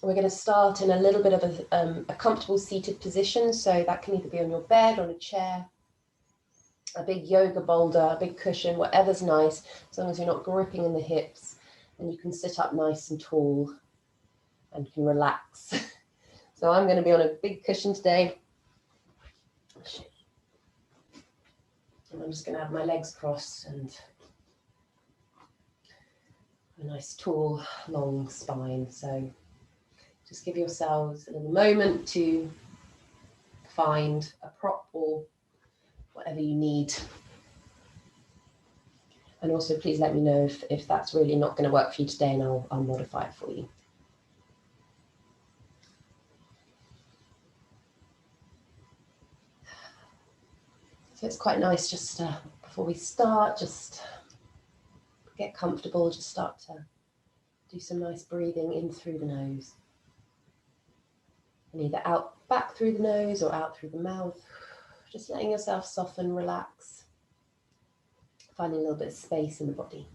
We're going to start in a little bit of a comfortable seated position. So that can either be on your bed, on a chair, a big yoga boulder, a big cushion, whatever's nice, as long as you're not gripping in the hips and you can sit up nice and tall and can relax. So I'm going to be on a big cushion today. And I'm just going to have my legs crossed and a nice tall, long spine. So just give yourselves a little moment to find a prop or whatever you need. And also please let me know if that's really not going to work for you today, and I'll modify it for you. So it's quite nice just before we start, just get comfortable, just start to do some nice breathing in through the nose. And either out back through the nose or out through the mouth. Just letting yourself soften, relax. Finding a little bit of space in the body.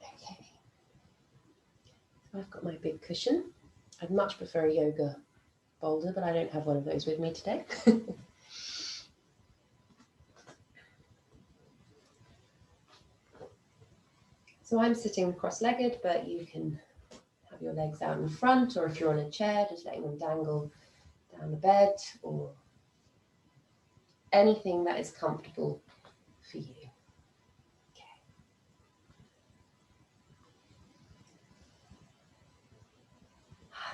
Okay. So I've got my big cushion. I'd much prefer a yoga boulder, but I don't have one of those with me today. So I'm sitting cross-legged, but you can have your legs out in front, or if you're on a chair, just letting them dangle down the bed, or anything that is comfortable for you. Okay.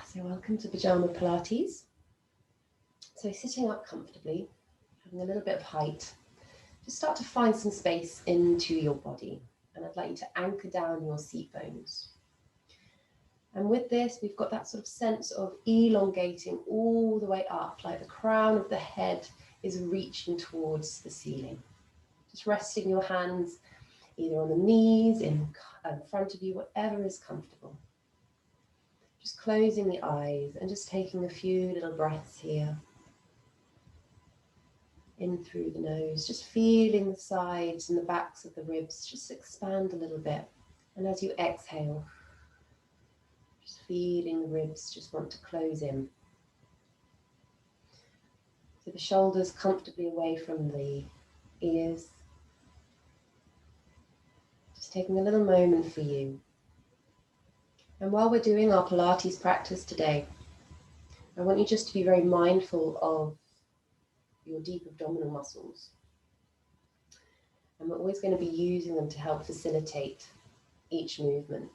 So welcome to Pyjama Pilates. So sitting up comfortably, having a little bit of height, just start to find some space into your body. And I'd like you to anchor down your seat bones. And with this, we've got that sort of sense of elongating all the way up, like the crown of the head is reaching towards the ceiling. Just resting your hands either on the knees, in front of you, whatever is comfortable. Just closing the eyes and just taking a few little breaths here. In through the nose, just feeling the sides and the backs of the ribs just expand a little bit. And as you exhale, just feeling the ribs just want to close in. So the shoulders comfortably away from the ears. Just taking a little moment for you. And while we're doing our Pilates practice today, I want you just to be very mindful of your deep abdominal muscles. And we're always going to be using them to help facilitate each movement.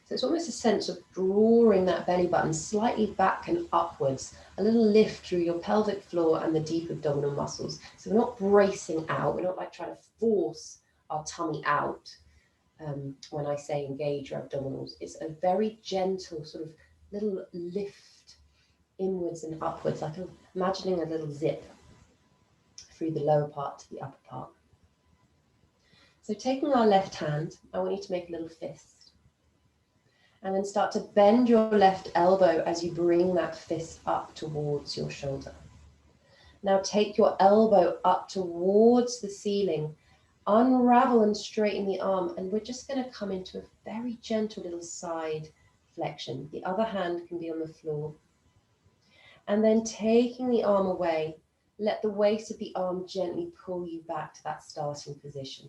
So it's almost a sense of drawing that belly button slightly back and upwards, a little lift through your pelvic floor and the deep abdominal muscles. So we're not bracing out, we're not like trying to force our tummy out. When I say engage your abdominals, it's a very gentle sort of little lift inwards and upwards, like imagining a little zip through the lower part to the upper part. So taking our left hand, I want you to make a little fist. And then start to bend your left elbow as you bring that fist up towards your shoulder. Now take your elbow up towards the ceiling, unravel and straighten the arm, and we're just going to come into a very gentle little side flexion. The other hand can be on the floor. And then taking the arm away, let the weight of the arm gently pull you back to that starting position.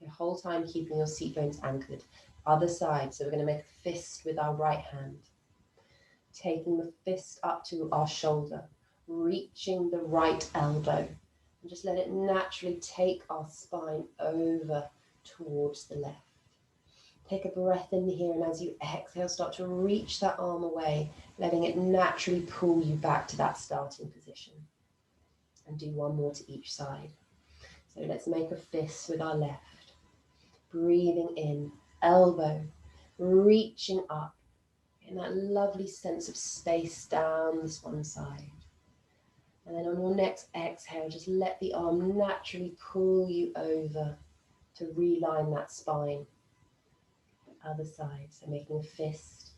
The whole time keeping your seat bones anchored. Other side, so we're going to make a fist with our right hand. Taking the fist up to our shoulder, reaching the right elbow. And just let it naturally take our spine over towards the left. Take a breath in here, and as you exhale, start to reach that arm away, letting it naturally pull you back to that starting position. And do one more to each side. So let's make a fist with our left. Breathing in, elbow, reaching up in that lovely sense of space down this one side. And then on your next exhale, just let the arm naturally pull you over to realign that spine. Other side, so making a fist,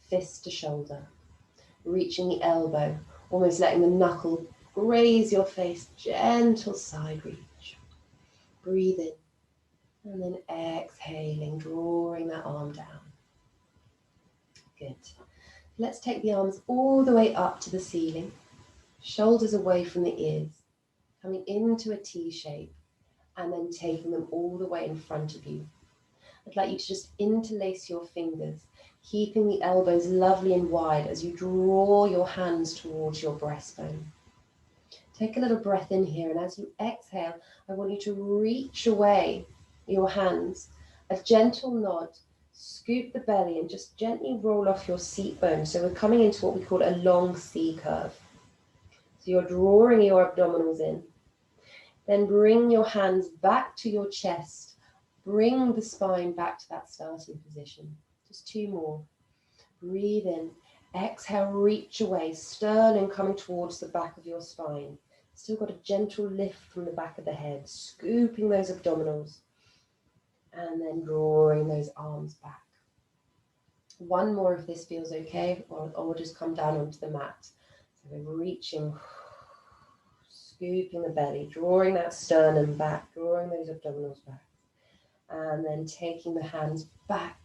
fist to shoulder. reaching the elbow, almost letting the knuckle graze your face, gentle side reach. Breathe in, and then exhaling, drawing that arm down. Good. Let's take the arms all the way up to the ceiling, shoulders away from the ears, coming into a T shape, and then taking them all the way in front of you. I'd like you to just interlace your fingers, keeping the elbows lovely and wide as you draw your hands towards your breastbone. Take a little breath in here, and as you exhale, I want you to reach away your hands, a gentle nod, scoop the belly and just gently roll off your seat bone. So we're coming into what we call a long C curve. So you're drawing your abdominals in. Then bring your hands back to your chest. Bring the spine back to that starting position. Just 2 more. Breathe in. Exhale, reach away. Sternum coming towards the back of your spine. Still got a gentle lift from the back of the head. Scooping those abdominals. And then drawing those arms back. 1 more if this feels okay, or we'll just come down onto the mat. So we're reaching, scooping the belly, drawing that sternum back, drawing those abdominals back. And then taking the hands back.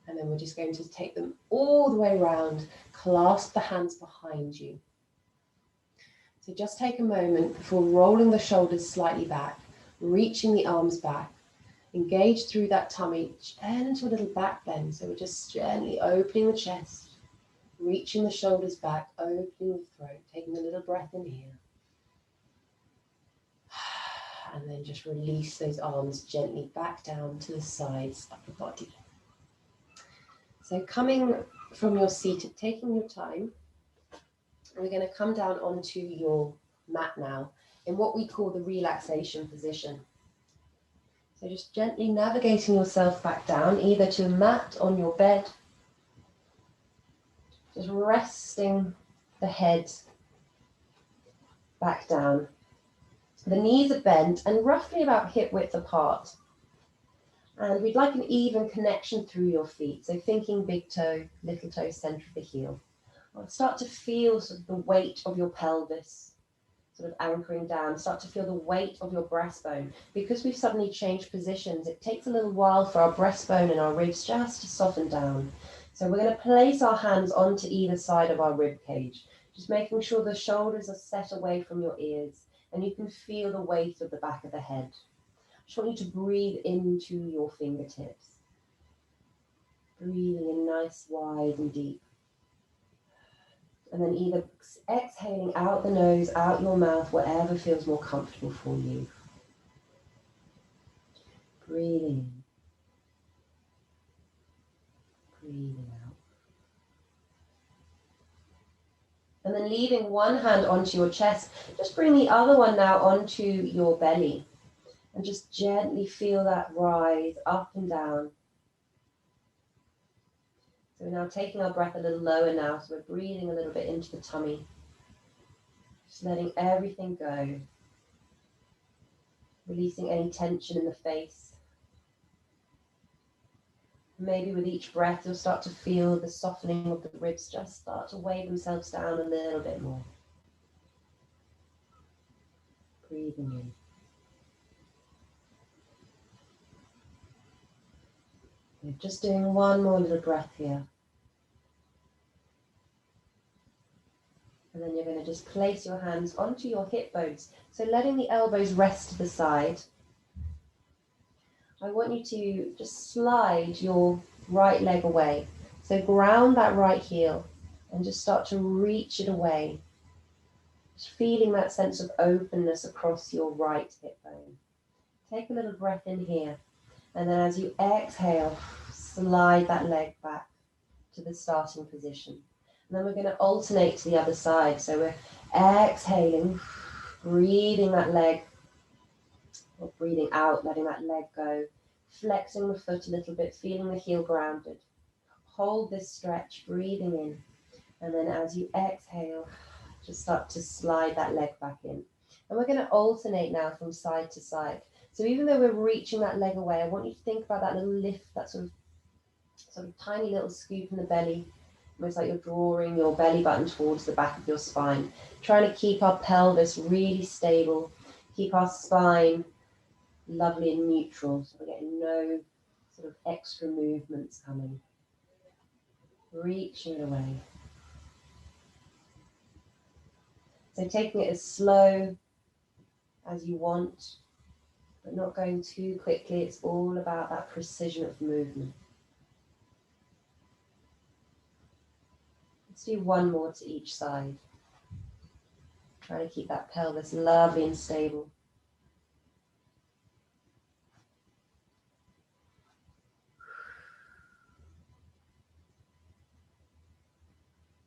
And then we're just going to take them all the way around, clasp the hands behind you. So just take a moment before rolling the shoulders slightly back, reaching the arms back. Engage through that tummy, gentle little back bend. So we're just gently opening the chest, reaching the shoulders back, opening the throat, taking a little breath in here. And then just release those arms gently back down to the sides of the body. So coming from your seat, taking your time, we're going to come down onto your mat now in what we call the relaxation position. So just gently navigating yourself back down, either to a mat on your bed, just resting the head back down. The knees are bent and roughly about hip width apart. And we'd like an even connection through your feet. So thinking big toe, little toe, center of the heel. I'll start to feel sort of the weight of your pelvis sort of anchoring down. Start to feel the weight of your breastbone. Because we've suddenly changed positions, it takes a little while for our breastbone and our ribs just to soften down. So we're going to place our hands onto either side of our rib cage, just making sure the shoulders are set away from your ears and you can feel the weight of the back of the head. I just want you to breathe into your fingertips. Breathing in nice, wide and deep. And then either exhaling out the nose, out your mouth, whatever feels more comfortable for you. Breathing in. Breathing out. And then leaving one hand onto your chest, just bring the other one now onto your belly. And just gently feel that rise up and down. So we're now taking our breath a little lower now, so we're breathing a little bit into the tummy. Just letting everything go. Releasing any tension in the face. Maybe with each breath you'll start to feel the softening of the ribs just start to weigh themselves down a little bit more. Breathing in. We're just doing one more little breath here. And then you're going to just place your hands onto your hip bones. So letting the elbows rest to the side. I want you to just slide your right leg away. So ground that right heel and just start to reach it away. Just feeling that sense of openness across your right hip bone. Take a little breath in here. And then as you exhale, slide that leg back to the starting position. And then we're going to alternate to the other side. So we're exhaling, breathing that leg, or breathing out, letting that leg go. Flexing the foot a little bit, feeling the heel grounded. Hold this stretch, breathing in. And then as you exhale, just start to slide that leg back in. And we're going to alternate now from side to side. So even though we're reaching that leg away, I want you to think about that little lift, that sort of tiny little scoop in the belly. almost like you're drawing your belly button towards the back of your spine, trying to keep our pelvis really stable, keep our spine lovely and neutral, so we're getting no sort of extra movements coming. Reaching it away. So taking it as slow as you want, but not going too quickly. It's all about that precision of movement. Let's do one more to each side. Trying to keep that pelvis lovely and stable.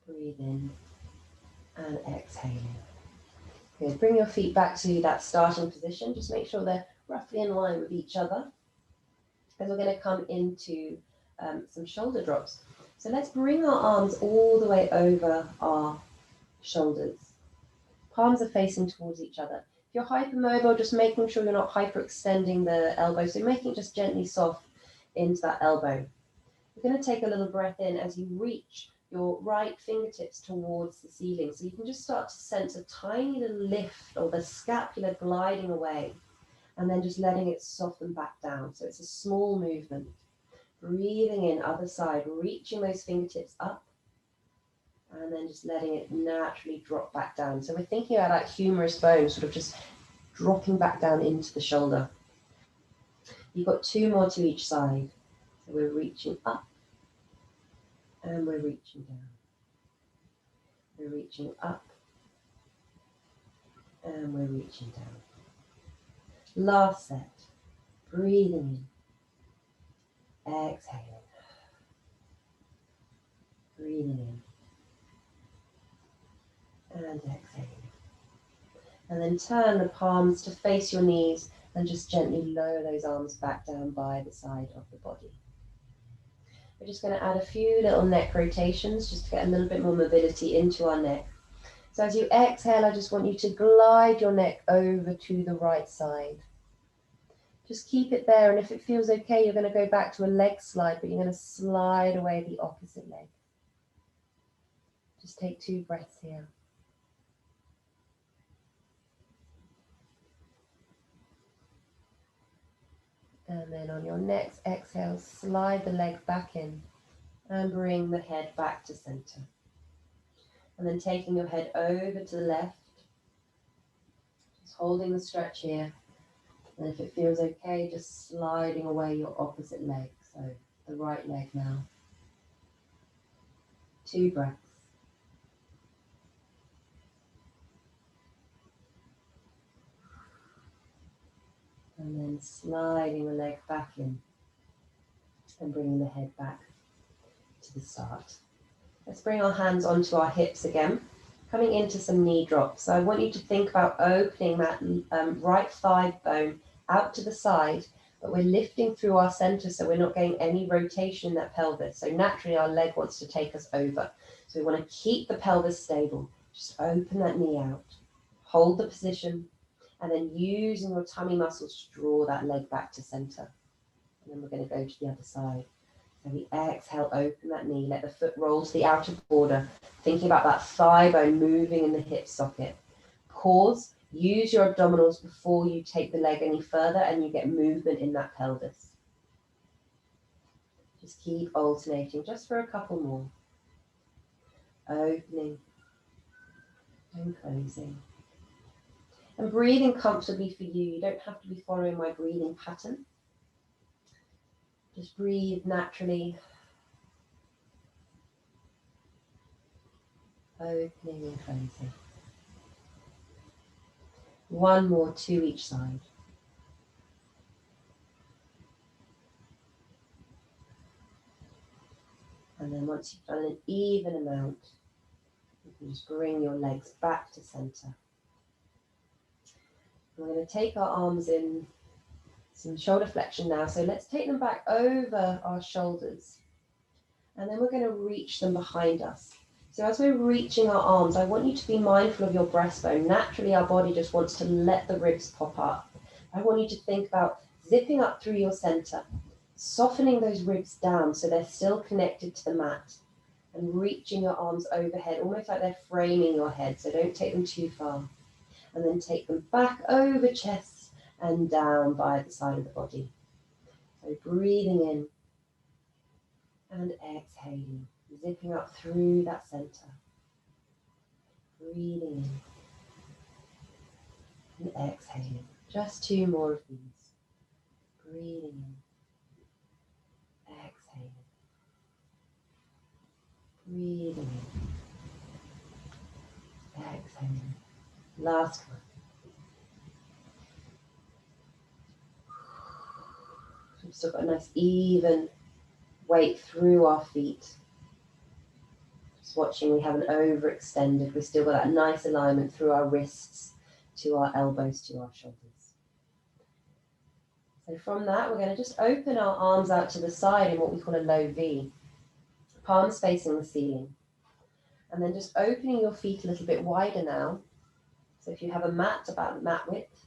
Breathe in and exhaling. Good. Bring your feet back to that starting position. Just make sure they're roughly in line with each other. As we're going to come into some shoulder drops. So let's bring our arms all the way over our shoulders. Palms are facing towards each other. If you're hypermobile, just making sure you're not hyperextending the elbow. So making it just gently soft into that elbow. You're going to take a little breath in as you reach your right fingertips towards the ceiling. So you can just start to sense a tiny little lift or the scapula gliding away and then just letting it soften back down. So it's a small movement. Breathing in, other side, reaching those fingertips up and then just letting it naturally drop back down. So we're thinking about that humerus bone sort of just dropping back down into the shoulder. You've got two more to each side. So we're reaching up and we're reaching down. We're reaching up and we're reaching down. Last set. Breathing in. Exhaling. Breathing in. And exhaling. And then turn the palms to face your knees and just gently lower those arms back down by the side of the body. We're just going to add a few little neck rotations just to get a little bit more mobility into our neck. So as you exhale, I just want you to glide your neck over to the right side. Just keep it there, and if it feels okay, you're going to go back to a leg slide, but you're going to slide away the opposite leg. Just take 2 breaths here. And then on your next exhale, slide the leg back in and bring the head back to center. And then taking your head over to the left, just holding the stretch here. And if it feels okay, just sliding away your opposite leg. So the right leg now. 2 breaths. And then sliding the leg back in and bringing the head back to the start. Let's bring our hands onto our hips again, coming into some knee drops. So I want you to think about opening that right thigh bone out to the side, but we're lifting through our center so we're not getting any rotation in that pelvis. So naturally our leg wants to take us over. So we want to keep the pelvis stable. Just open that knee out, hold the position, and then using your tummy muscles to draw that leg back to center. And then we're going to go to the other side. So we exhale, open that knee, let the foot roll to the outer border, thinking about that thigh bone moving in the hip socket. Pause, use your abdominals before you take the leg any further and you get movement in that pelvis. Just keep alternating, just for a couple more. Opening and closing. And breathing comfortably for you. You don't have to be following my breathing pattern. Just breathe naturally. Opening and closing. One more to each side. And then once you've done an even amount, you can just bring your legs back to center. We're going to take our arms in some shoulder flexion now. So let's take them back over our shoulders. And then we're going to reach them behind us. So as we're reaching our arms, I want you to be mindful of your breastbone. Naturally, our body just wants to let the ribs pop up. I want you to think about zipping up through your center, softening those ribs down so they're still connected to the mat. and reaching your arms overhead, almost like they're framing your head, so don't take them too far. And then take them back over chest and down by the side of the body. So breathing in and exhaling, zipping up through that center. Breathing in and exhaling. Just 2 more of these. Breathing in, exhaling. Breathing in, exhaling. Last one. We've still got a nice even weight through our feet. Just watching, we haven't overextended. We've still got that nice alignment through our wrists to our elbows to our shoulders. So from that, we're going to just open our arms out to the side in what we call a low V. Palms facing the ceiling. And then just opening your feet a little bit wider now. So if you have a mat, about mat width,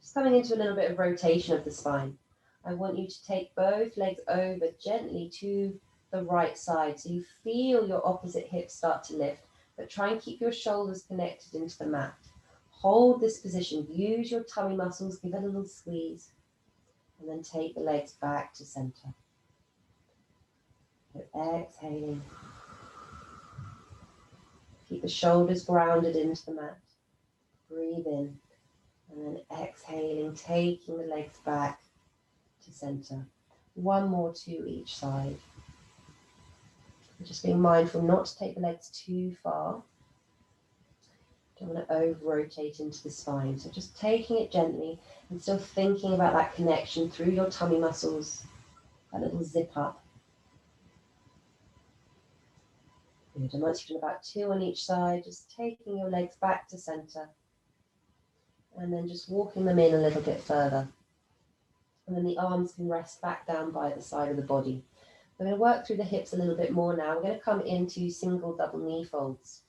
just coming into a little bit of rotation of the spine. I want you to take both legs over gently to the right side so you feel your opposite hip start to lift, but try and keep your shoulders connected into the mat. Hold this position, use your tummy muscles, give it a little squeeze, and then take the legs back to center. So exhaling. Keep the shoulders grounded into the mat. Breathe in, and then exhaling, taking the legs back to center. 1 more to each side. Just being mindful not to take the legs too far. Don't want to over-rotate into the spine. So just taking it gently and still thinking about that connection through your tummy muscles, that little zip up. Good. And once you've done about 2 on each side, just taking your legs back to center and then just walking them in a little bit further. And then the arms can rest back down by the side of the body. We're going to work through the hips a little bit more now. We're going to come into single double knee folds.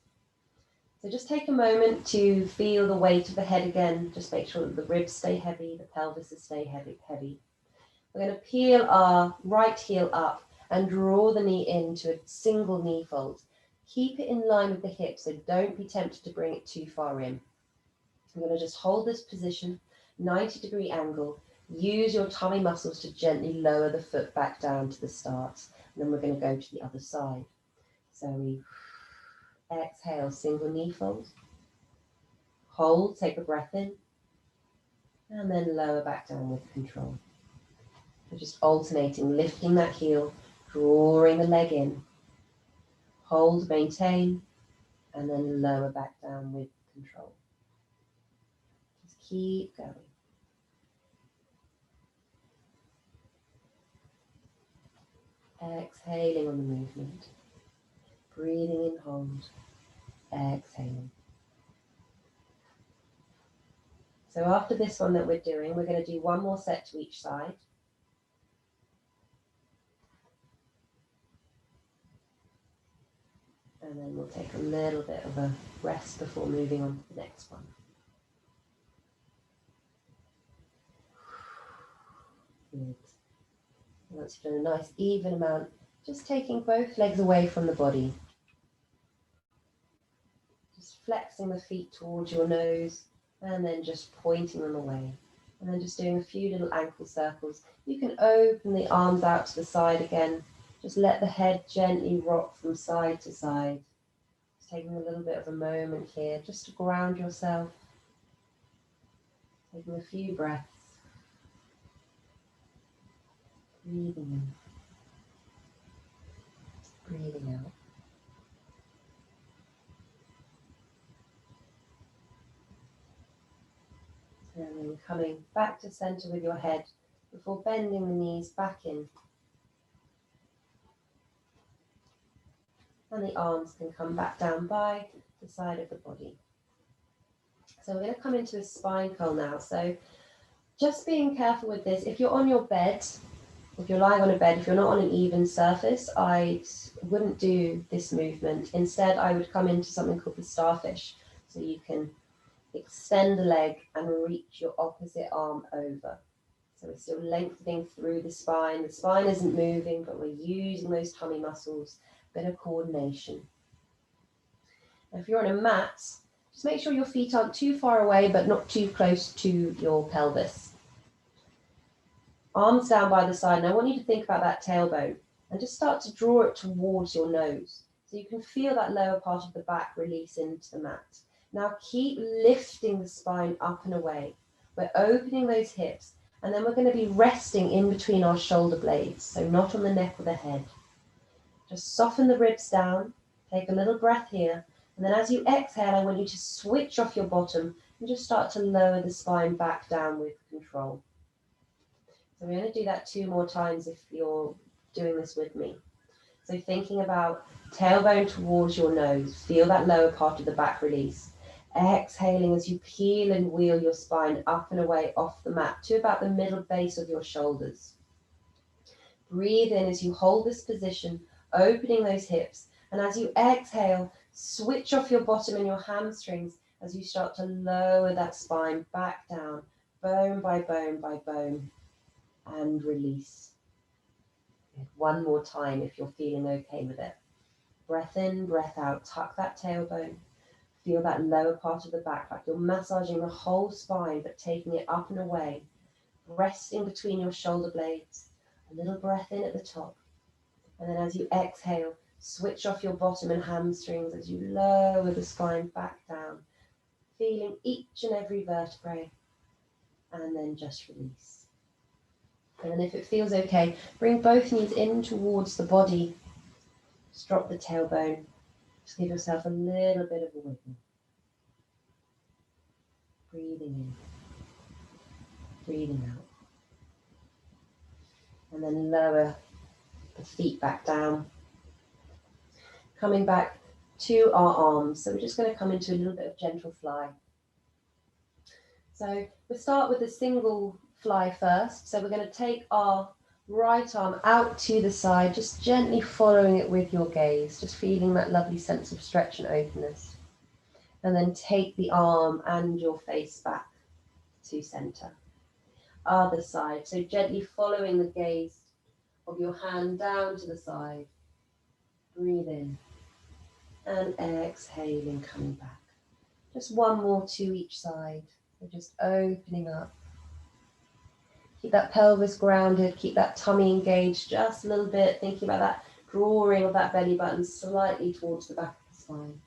So just take a moment to feel the weight of the head again. Just make sure that the ribs stay heavy, the pelvis stay heavy. We're going to peel our right heel up and draw the knee into a single knee fold. Keep it in line with the hip, so don't be tempted to bring it too far in. I'm going to just hold this position, 90-degree angle. Use your tummy muscles to gently lower the foot back down to the start. And then we're going to go to the other side. So we exhale, single knee fold. Hold, take a breath in. And then lower back down with control. So just alternating, lifting that heel, drawing the leg in. Hold, maintain, and then lower back down with control. Just keep going. Exhaling on the movement. Breathing in, hold. Exhaling. So after this one that we're doing, we're going to do 1 more set to each side. And then we'll take a little bit of a rest before moving on to the next one. Good. Once you've done a nice even amount, just taking both legs away from the body. Just flexing the feet towards your nose and then just pointing them away. And then just doing a few little ankle circles. You can open the arms out to the side again. Just let the head gently rock from side to side. Just taking a little bit of a moment here just to ground yourself. Taking a few breaths. Breathing in. Breathing out. And then coming back to center with your head before bending the knees back in. And the arms can come back down by the side of the body. So we're going to come into a spine curl now. So just being careful with this. If you're on your bed, if you're lying on a bed, if you're not on an even surface, I wouldn't do this movement. Instead, I would come into something called the starfish. So you can extend the leg and reach your opposite arm over. So we're still lengthening through the spine. The spine isn't moving, but we're using those tummy muscles bit of coordination. And if you're on a mat, just make sure your feet aren't too far away, but not too close to your pelvis. Arms down by the side, and I want you to think about that tailbone and just start to draw it towards your nose. So you can feel that lower part of the back release into the mat. Now keep lifting the spine up and away. We're opening those hips, and then we're going to be resting in between our shoulder blades, so not on the neck or the head. Just soften the ribs down, take a little breath here, and then as you exhale, I want you to switch off your bottom and just start to lower the spine back down with control. So we're going to do that 2 more times if you're doing this with me. So thinking about tailbone towards your nose, feel that lower part of the back release. Exhaling as you peel and wheel your spine up and away off the mat to about the middle base of your shoulders. Breathe in as you hold this position, opening those hips. And as you exhale, switch off your bottom and your hamstrings as you start to lower that spine back down, bone by bone by bone, and release. Good. 1 more time if you're feeling okay with it. Breath in, breath out, tuck that tailbone. Feel that lower part of the back, like you're massaging the whole spine, but taking it up and away, resting between your shoulder blades. A little breath in at the top. And then as you exhale, switch off your bottom and hamstrings as you lower the spine back down, feeling each and every vertebrae, and then just release. And then if it feels okay, bring both knees in towards the body. Just drop the tailbone. Just give yourself a little bit of a wiggle. Breathing in, breathing out. And then lower the feet back down. Coming back to our arms. So we're just going to come into a little bit of gentle fly. So we'll start with a single fly first. So we're going to take our right arm out to the side, just gently following it with your gaze, just feeling that lovely sense of stretch and openness. And then take the arm and your face back to center. Other side. So gently following the gaze of your hand down to the side. Breathe in. And exhaling, coming back. Just 1 more to each side. So just opening up. Keep that pelvis grounded, keep that tummy engaged just a little bit, thinking about that drawing of that belly button slightly towards the back of the spine.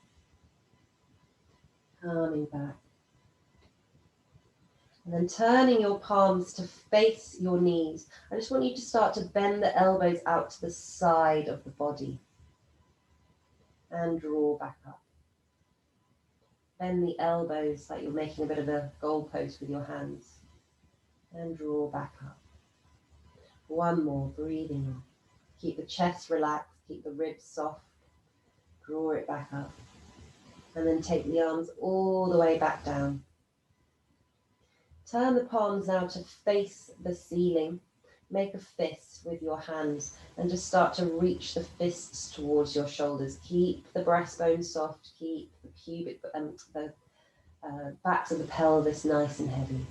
Coming back. And then turning your palms to face your knees. I just want you to start to bend the elbows out to the side of the body. And draw back up. Bend the elbows like you're making a bit of a goalpost with your hands. And draw back up. 1 more, breathing in. Keep the chest relaxed, keep the ribs soft. Draw it back up. And then take the arms all the way back down. Turn the palms now to face the ceiling. Make a fist with your hands and just start to reach the fists towards your shoulders. Keep the breastbone soft, keep the pubic, the backs of the pelvis nice and heavy.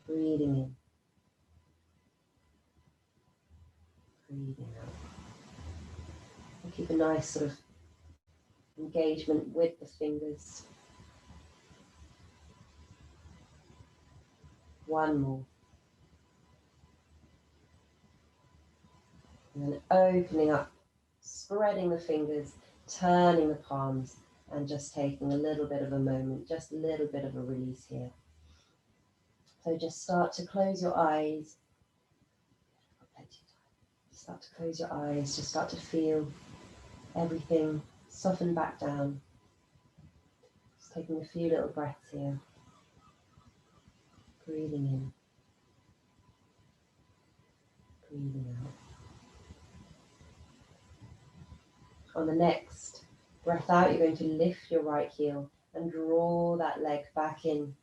Breathing in. Breathing out. And keep a nice sort of engagement with the fingers. 1 more. And then opening up, spreading the fingers, turning the palms, and just taking a little bit of a moment, just a little bit of a release here. So just start to close your eyes. Start to close your eyes, just start to feel everything soften back down. Just taking a few little breaths here. Breathing in. Breathing out. On the next breath out, you're going to lift your right heel and draw that leg back in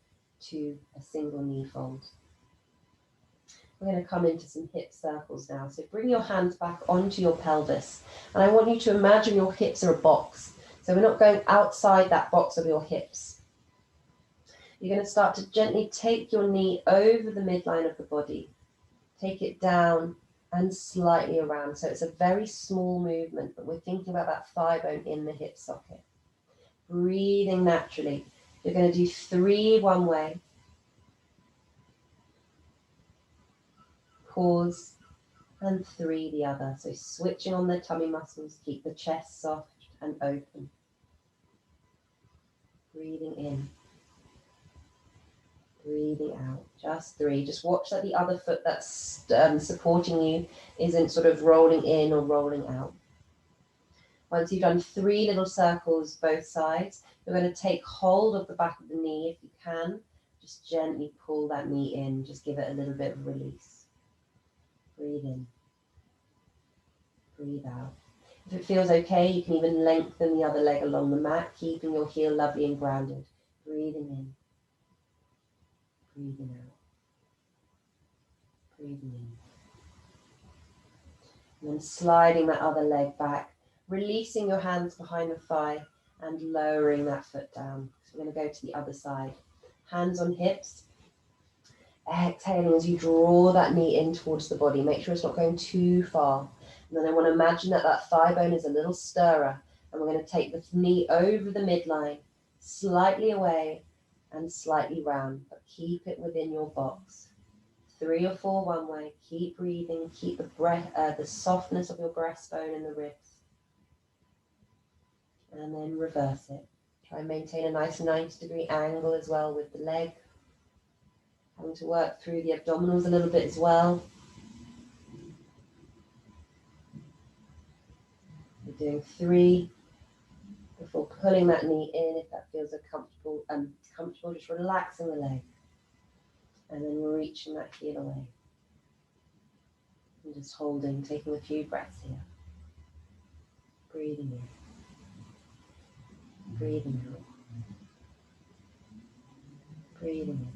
to a single knee fold. We're going to come into some hip circles now. So bring your hands back onto your pelvis. And I want you to imagine your hips are a box. So we're not going outside that box of your hips. You're going to start to gently take your knee over the midline of the body. Take it down and slightly around. So it's a very small movement, but we're thinking about that thigh bone in the hip socket. Breathing naturally. You're going to do 3 one way. Pause. And 3 the other. So switching on the tummy muscles, keep the chest soft and open. Breathing in. Breathing out. Just 3. Just watch that the other foot that's supporting you isn't sort of rolling in or rolling out. Once you've done 3 little circles both sides, you're going to take hold of the back of the knee if you can. Just gently pull that knee in. Just give it a little bit of release. Breathe in. Breathe out. If it feels okay, you can even lengthen the other leg along the mat, keeping your heel lovely and grounded. Breathing in. Breathing out. Breathing in. And then sliding that other leg back, releasing your hands behind the thigh and lowering that foot down. So we're going to go to the other side. Hands on hips. Exhaling as you draw that knee in towards the body. Make sure it's not going too far. And then I want to imagine that that thigh bone is a little stirrer. And we're going to take the knee over the midline, slightly away and slightly round. But keep it within your box. 3 or 4 one way. Keep breathing. Keep the breath, the softness of your breastbone in the ribs. And then reverse it. Try and maintain a nice 90-degree angle as well with the leg. Having to work through the abdominals a little bit as well. We're doing 3 before pulling that knee in if that feels comfortable. Just relaxing the leg. And then we're reaching that heel away. And just holding, taking a few breaths here. Breathing in. Breathing out. Breathing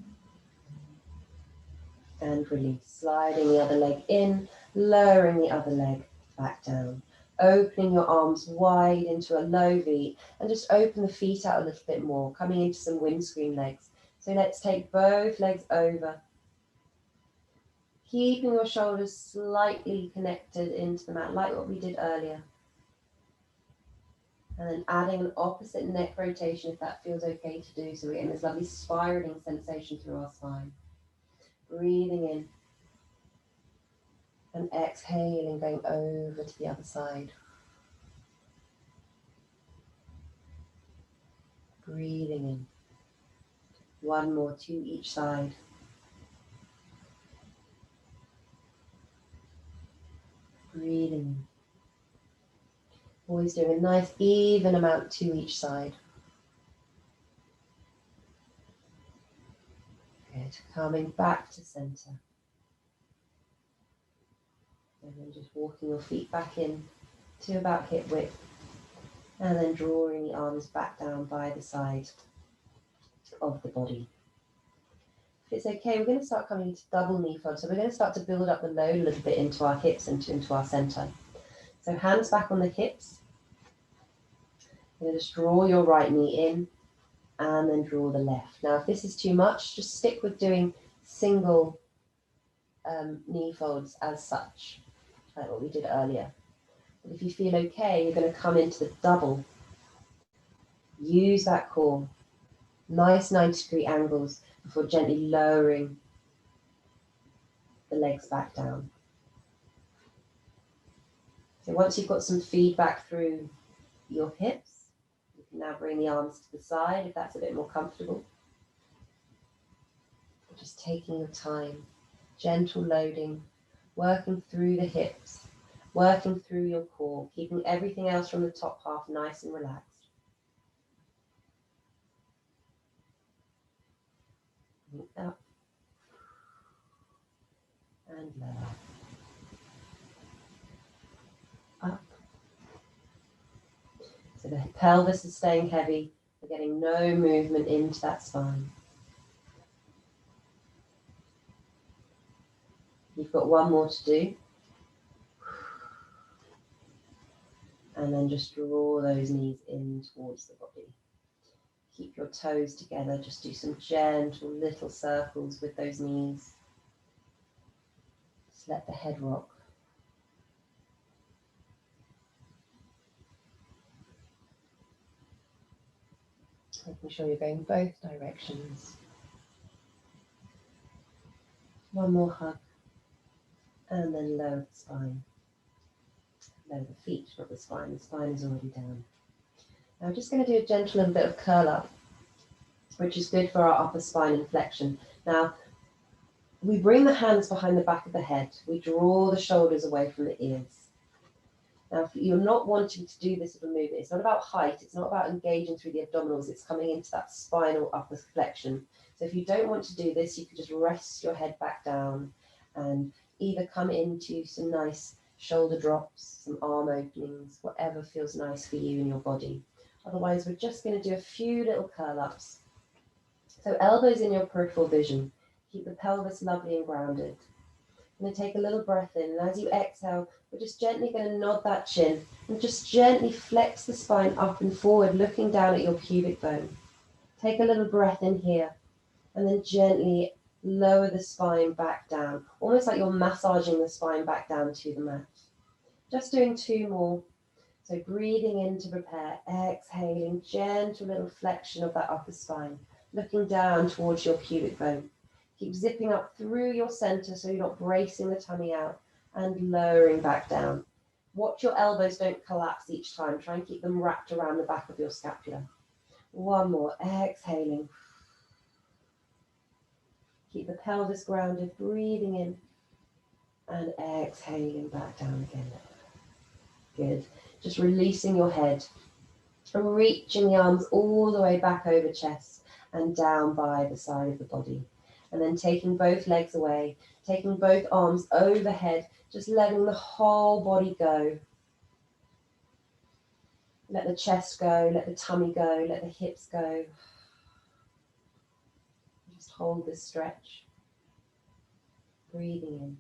in. And release. Sliding the other leg in, lowering the other leg back down. Opening your arms wide into a low V and just open the feet out a little bit more, coming into some windscreen legs. So let's take both legs over. Keeping your shoulders slightly connected into the mat, like what we did earlier. And then adding an opposite neck rotation if that feels okay to do. So we're getting this lovely spiraling sensation through our spine. Breathing in. And exhaling, going over to the other side. Breathing in. 1 more, 2 each side. Breathing in. Always doing a nice even amount to each side. Good. Coming back to center. And then just walking your feet back in to about hip width. And then drawing the arms back down by the side of the body. If it's okay, we're going to start coming into double knee fold. So we're going to start to build up the load a little bit into our hips and into our center. So hands back on the hips. You're going to just draw your right knee in and then draw the left. Now, if this is too much, just stick with doing single knee folds as such, like what we did earlier. But if you feel okay, you're going to come into the double. Use that core. Nice 90-degree angles before gently lowering the legs back down. So once you've got some feedback through your hips, you can now bring the arms to the side if that's a bit more comfortable. Just taking your time, gentle loading, working through the hips, working through your core, keeping everything else from the top half nice and relaxed. Up and lower. Up. So the pelvis is staying heavy. We're getting no movement into that spine. You've got 1 more to do. And then just draw those knees in towards the body. Keep your toes together. Just do some gentle little circles with those knees. Just let the head rock. Making sure you're going both directions. One more hug. And then lower the spine. Lower the feet, not the spine. The spine is already down. Now I'm just going to do a gentle little bit of curl up, which is good for our upper spine and flexion. Now, we bring the hands behind the back of the head. We draw the shoulders away from the ears. Now, if you're not wanting to do this little movement, it's not about height, it's not about engaging through the abdominals, it's coming into that spinal upper flexion. So if you don't want to do this, you can just rest your head back down and either come into some nice shoulder drops, some arm openings, whatever feels nice for you and your body. Otherwise, we're just going to do a few little curl ups. So elbows in your peripheral vision. Keep the pelvis lovely and grounded. And then take a little breath in. And as you exhale, we're just gently going to nod that chin and just gently flex the spine up and forward, looking down at your pubic bone. Take a little breath in here and then gently lower the spine back down, almost like you're massaging the spine back down to the mat. Just doing 2 more. So breathing in to prepare, exhaling, gentle little flexion of that upper spine, looking down towards your pubic bone. Keep zipping up through your center so you're not bracing the tummy out and lowering back down. Watch your elbows don't collapse each time. Try and keep them wrapped around the back of your scapula. 1 more, exhaling. Keep the pelvis grounded, breathing in and exhaling back down again. Good. Just releasing your head and reaching the arms all the way back over chest and down by the side of the body. And then taking both legs away, taking both arms overhead, just letting the whole body go. Let the chest go, let the tummy go, let the hips go. Just hold this stretch. Breathing in,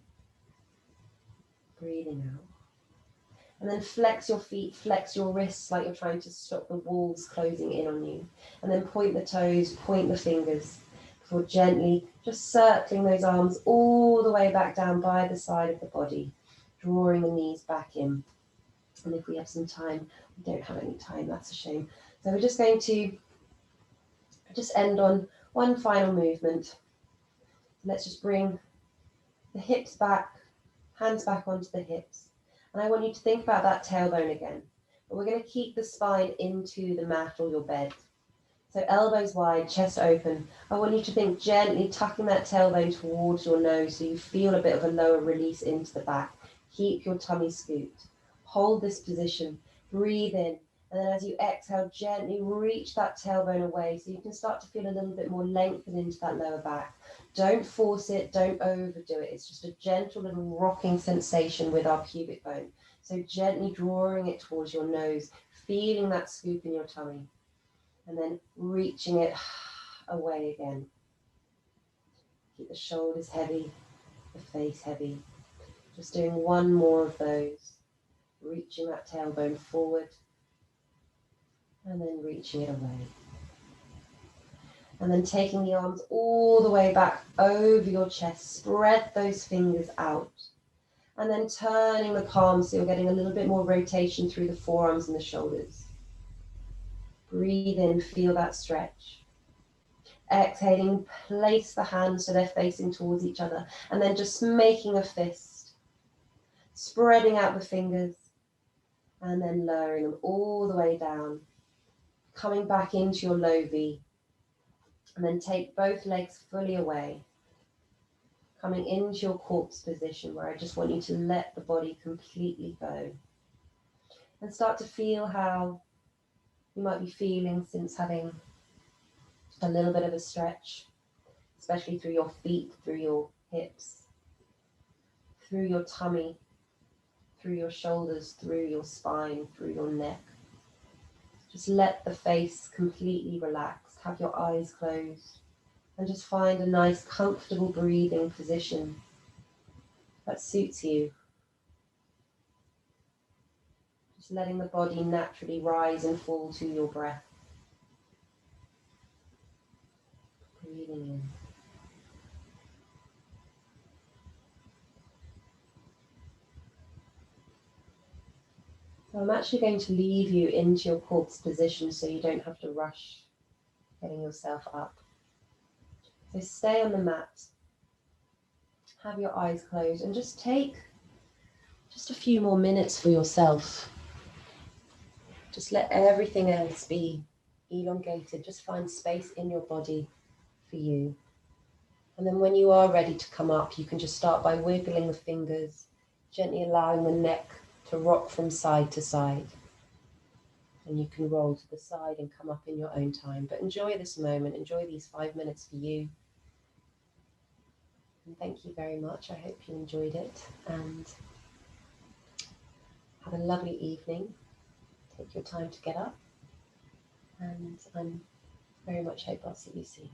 breathing out. And then flex your feet, flex your wrists like you're trying to stop the walls closing in on you. And then point the toes, point the fingers before gently just circling those arms all the way back down by the side of the body, drawing the knees back in. And if we have some time, we don't have any time, that's a shame. So we're just going to just end on one final movement. Let's just bring the hips back, hands back onto the hips. And I want you to think about that tailbone again. But we're going to keep the spine into the mat or your bed. So elbows wide, chest open. I want you to think gently tucking that tailbone towards your nose so you feel a bit of a lower release into the back. Keep your tummy scooped. Hold this position. Breathe in. And then as you exhale, gently reach that tailbone away so you can start to feel a little bit more lengthen into that lower back. Don't force it, don't overdo it. It's just a gentle little rocking sensation with our pubic bone. So gently drawing it towards your nose, feeling that scoop in your tummy, and then reaching it away again. Keep the shoulders heavy, the face heavy. Just doing 1 more of those. Reaching that tailbone forward, and then reaching it away. And then taking the arms all the way back over your chest, spread those fingers out. And then turning the palms so you're getting a little bit more rotation through the forearms and the shoulders. Breathe in, feel that stretch. Exhaling, place the hands so they're facing towards each other. And then just making a fist. Spreading out the fingers. And then lowering them all the way down. Coming back into your low V. And then take both legs fully away. Coming into your corpse position where I just want you to let the body completely go. And start to feel how you might be feeling since having a little bit of a stretch, especially through your feet, through your hips, through your tummy, through your shoulders, through your spine, through your neck. Just let the face completely relax. Have your eyes closed and just find a nice, comfortable breathing position that suits you. Just letting the body naturally rise and fall to your breath. Breathing in. So I'm actually going to leave you into your corpse position so you don't have to rush. getting yourself up. So stay on the mat, have your eyes closed, and just take just a few more minutes for yourself. Just let everything else be elongated. Just find space in your body for you. And then when you are ready to come up, you can just start by wiggling the fingers, gently allowing the neck to rock from side to side. And you can roll to the side and come up in your own time. But enjoy this moment, enjoy these 5 minutes for you. And thank you very much. I hope you enjoyed it. And have a lovely evening. Take your time to get up. And I very much hope I'll see you soon.